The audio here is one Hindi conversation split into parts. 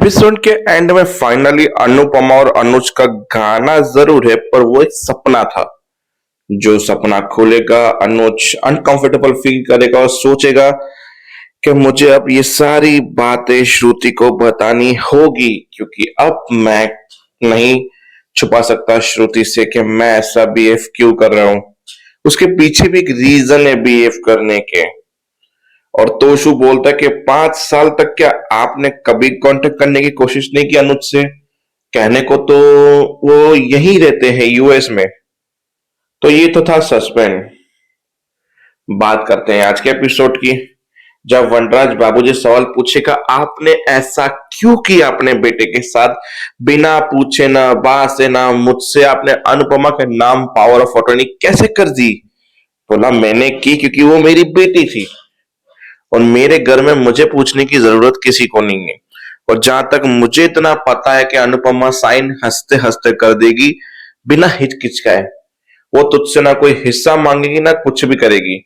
एपिसोड के एंड में फाइनली अनुपमा और अनुज का गाना जरूर है, पर वो एक सपना था। जो सपना खोलेगा, अनुज अनकंफर्टेबल फील करेगा और सोचेगा कि मुझे अब ये सारी बातें श्रुति को बतानी होगी, क्योंकि अब मैं नहीं छुपा सकता श्रुति से कि मैं ऐसा बिहेव क्यों कर रहा हूं। उसके पीछे भी एक रीजन है बिहेव करने के। और तोशु बोलता है कि 5 साल तक क्या आपने कभी कांटेक्ट करने की कोशिश नहीं की अनुज से? कहने को तो वो यहीं रहते हैं, यूएस में। तो ये तो था सस्पेंस। बात करते हैं आज के एपिसोड की। जब वनराज बाबूजी सवाल पूछेगा, आपने ऐसा क्यों किया अपने बेटे के साथ? बिना पूछे ना बात से ना मुझसे आपने अनुपमा के नाम पावर ऑफ अटॉर्नी कैसे कर दी? बोला मैंने की क्योंकि वो मेरी बेटी थी और मेरे घर में मुझे पूछने की जरूरत किसी को नहीं है। और जहां तक मुझे इतना पता है कि अनुपमा साइन हंसते हंसते कर देगी, बिना हिचकिचाए। वो तुझसे ना कोई हिस्सा मांगेगी ना कुछ भी करेगी।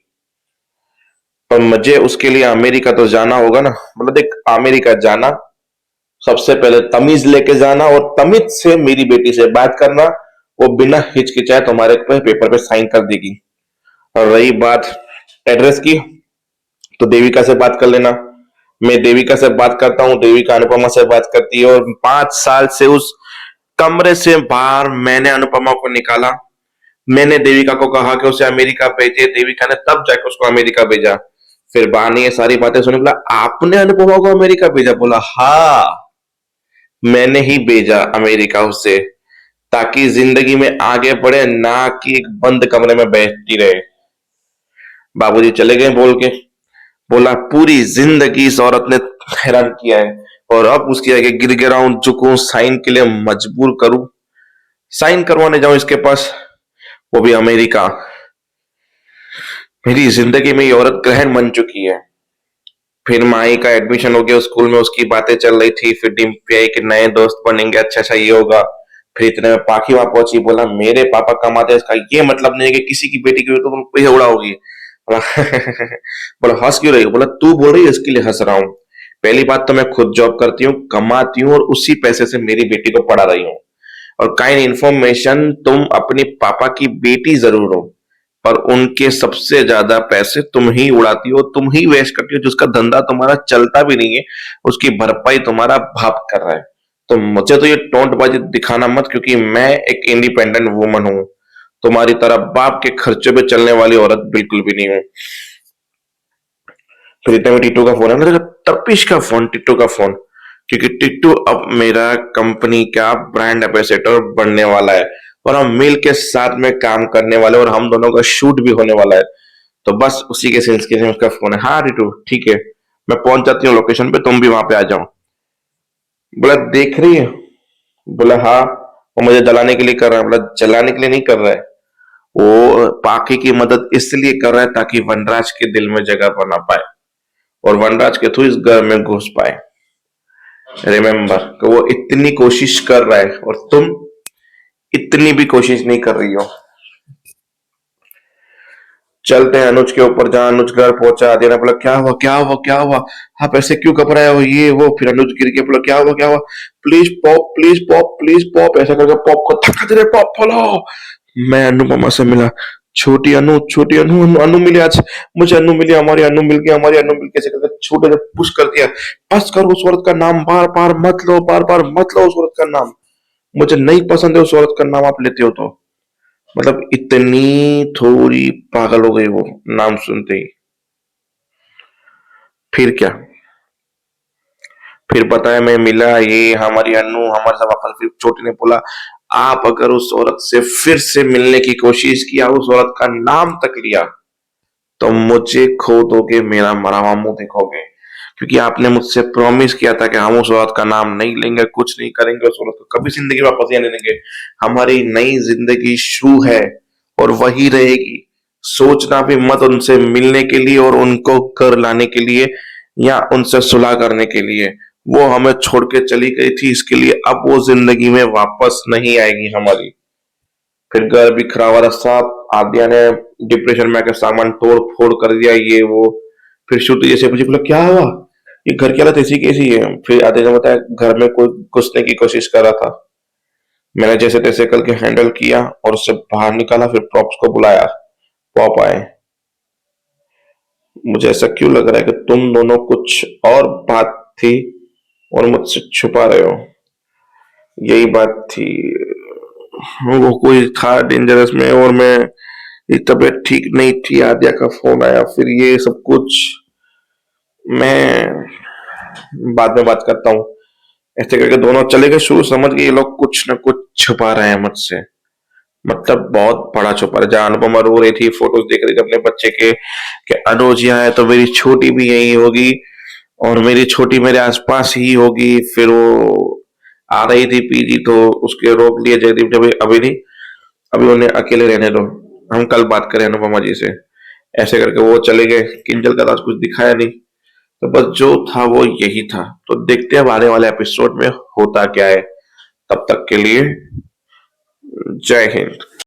पर मुझे उसके लिए अमेरिका तो जाना होगा ना। मतलब देख, अमेरिका जाना, सबसे पहले तमीज लेके जाना और तमीज से मेरी बेटी से बात करना। वो बिना हिचकिचाए तुम्हारे पेपर पे साइन कर देगी। और रही बात एड्रेस की, तो देविका से बात कर लेना। मैं देविका से बात करता हूँ, देविका अनुपमा से बात करती है। और 5 साल से उस कमरे से बाहर मैंने अनुपमा को निकाला। मैंने देविका को कहा कि उसे अमेरिका भेजे, देविका ने तब जाकर उसको अमेरिका भेजा। फिर बा ने ये सारी बातें सुनी, बोला आपने अनुपमा को अमेरिका भेजा? बोला हाँ, मैंने ही भेजा अमेरिका उसे, ताकि जिंदगी में आगे बढ़े, ना कि एक बंद कमरे में बैठती रहे। बाबूजी चले गए बोल के। बोला पूरी जिंदगी इस औरत ने हैरान किया है और अब उसके आगे गिर गिरा हूं, झुकूं, साइन के लिए मजबूर करूं, साइन करवाने जाऊं इसके पास, वो भी अमेरिका। मेरी जिंदगी में ये औरत ग्रहण बन चुकी है। फिर माई का एडमिशन हो गया स्कूल में, उसकी बातें चल रही थी। फिर डिम्पी आई कि नए दोस्त बनेंगे, अच्छा अच्छा ये होगा। फिर इतने में पाखी वहां पहुंची। बोला मेरे पापा कमाते हैं, इसका ये मतलब नहीं है कि किसी की बेटी की तो तुम पैसे उड़ाओगी। बोला बोला हंस क्यों रही हो? बोला तू बोल रही है इसके लिए हंस रहा हूँ। पहली बात तो मैं खुद जॉब करती हूँ, कमाती हूँ और उसी पैसे से मेरी बेटी को पढ़ा रही हूँ। और काइंड इन्फॉर्मेशन, तुम अपनी पापा की बेटी जरूर हो, पर उनके सबसे ज्यादा पैसे तुम ही उड़ाती हो, तुम ही वेस्ट करती हो। जिसका धंधा तुम्हारा चलता भी नहीं है, उसकी भरपाई तुम्हारा बाप कर रहा है। तो मुझे तो ये टोंटबाजी दिखाना मत, क्योंकि मैं एक इंडिपेंडेंट वुमन हूँ। तुम्हारी तरह बाप के खर्चे पे चलने वाली औरत बिल्कुल भी नहीं हूँ। फिर इतने में टीटू का फोन है ना, तपिश का फोन, टीटू का फोन। क्योंकि टिट्टू अब मेरा कंपनी का ब्रांड एम्बेसडर बनने वाला है और हम मिल के साथ में काम करने वाले, और हम दोनों का शूट भी होने वाला है। तो बस उसी के सिलसिले में उसका फोन है। हाँ टिट्टू ठीक है, मैं पहुंच जाती हूँ लोकेशन पे, तुम भी वहां पे आ जाओ। बोला देख रही है? बोला हाँ, वो मुझे जलाने के लिए कर रहा है। बोला जलाने के लिए नहीं कर रहा है, वो पाकी की मदद इसलिए कर रहा है ताकि वनराज के दिल में जगह बना पाए और वनराज के थ्रू इस घर में घुस पाए। रिमेम्बर कि वो इतनी कोशिश कर रहा है और तुम इतनी भी कोशिश नहीं कर रही हो। चलते हैं अनुज के ऊपर। जहां अनुज घर पहुंचा, देना बोला क्या हुआ क्या हुआ क्या हुआ, आप ऐसे क्यों घबराए हो, ये वो। फिर अनुज गिर के बोला क्या हुआ क्या हुआ, please pop please pop please pop, ऐसा करके पॉप को धक्का दे रहे, पॉप खोलो। मैं अनुपमा से मिला। छोटी अनु अनु, अनु मिली आज मुझे, अनु मिली, हमारी अनु मिल गई, हमारी अनु मिल कैसे करके छोटे ने पुश कर दिया। बस करो, उस औरत का नाम बार बार मत लो, बार बार मत लो उस औरत का नाम, मुझे नहीं पसंद है उस औरत का नाम आप लेते हो तो। मतलब इतनी थोड़ी पागल हो गई वो नाम सुनते ही। फिर क्या, फिर बताया मैं मिला, ये हमारी अनु हमारे साथ वापस। फिर छोटी ने बोला आप अगर उस औरत से फिर से मिलने की कोशिश किया, उस औरत का नाम तक लिया, तो मुझे खो दोगे, मेरा मरा हुआ मुंह देखोगे। क्योंकि आपने मुझसे प्रॉमिस किया था कि हम उस औरत का नाम नहीं लेंगे, कुछ नहीं करेंगे, उस औरत को कभी जिंदगी वापस नहीं देंगे। हमारी नई जिंदगी शुरू है और वही रहेगी। सोचना भी मत उनसे मिलने के लिए और उनको कर लाने के लिए या उनसे सुलह करने के लिए। वो हमें छोड़ के चली गई थी, इसके लिए अब वो जिंदगी में वापस नहीं आएगी हमारी। फिर घर बिखरा हुआ था सब, आद्या ने डिप्रेशन में आकर सामान तोड़ फोड़ कर दिया, ये वो। फिर श्रुति जैसे पूछी, बोला क्या हुआ? ये घर की हालत ऐसी कैसी है? फिर आते ने बताया घर में कोई घुसने की कोशिश कर रहा था। मैंने जैसे तैसे करके हैंडल किया और उससे बाहर निकाला, फिर प्रॉप्स को बुलाया। पॉप आए। मुझे ऐसा क्यों लग रहा है कि तुम दोनों कुछ और बात थी और मुझसे छुपा रहे हो। यही बात थी। वो कोई था डेंजरस में और मैं तबीयत ठीक नहीं थी। आद्या का फोन आया, फिर ये सब कुछ। मैं बाद में बात करता हूँ। ऐसे करके दोनों चले गए। शुरू समझ गए ये लोग कुछ न कुछ छुपा रहे हैं मुझसे। मतलब बहुत बड़ा छुपा रहे। जहाँ अनुपमा रो रही थी, फोटोज देख रही थी अपने बच्चे के कि अनुज यहाँ है तो मेरी छोटी भी यही होगी और मेरी छोटी मेरे आसपास ही होगी। फिर वो आ रही थी पीजी तो उसके रोक लिए जयदीप ने, अभी नहीं, अभी उन्हें अकेले रहने दो, हम कल बात करें अनुपमा जी से। ऐसे करके वो चले गए। किंजल का तो आज कुछ दिखाया नहीं। तो बस जो था वो यही था। तो देखते हैं अब आने वाले एपिसोड में होता क्या है। तब तक के लिए जय हिंद।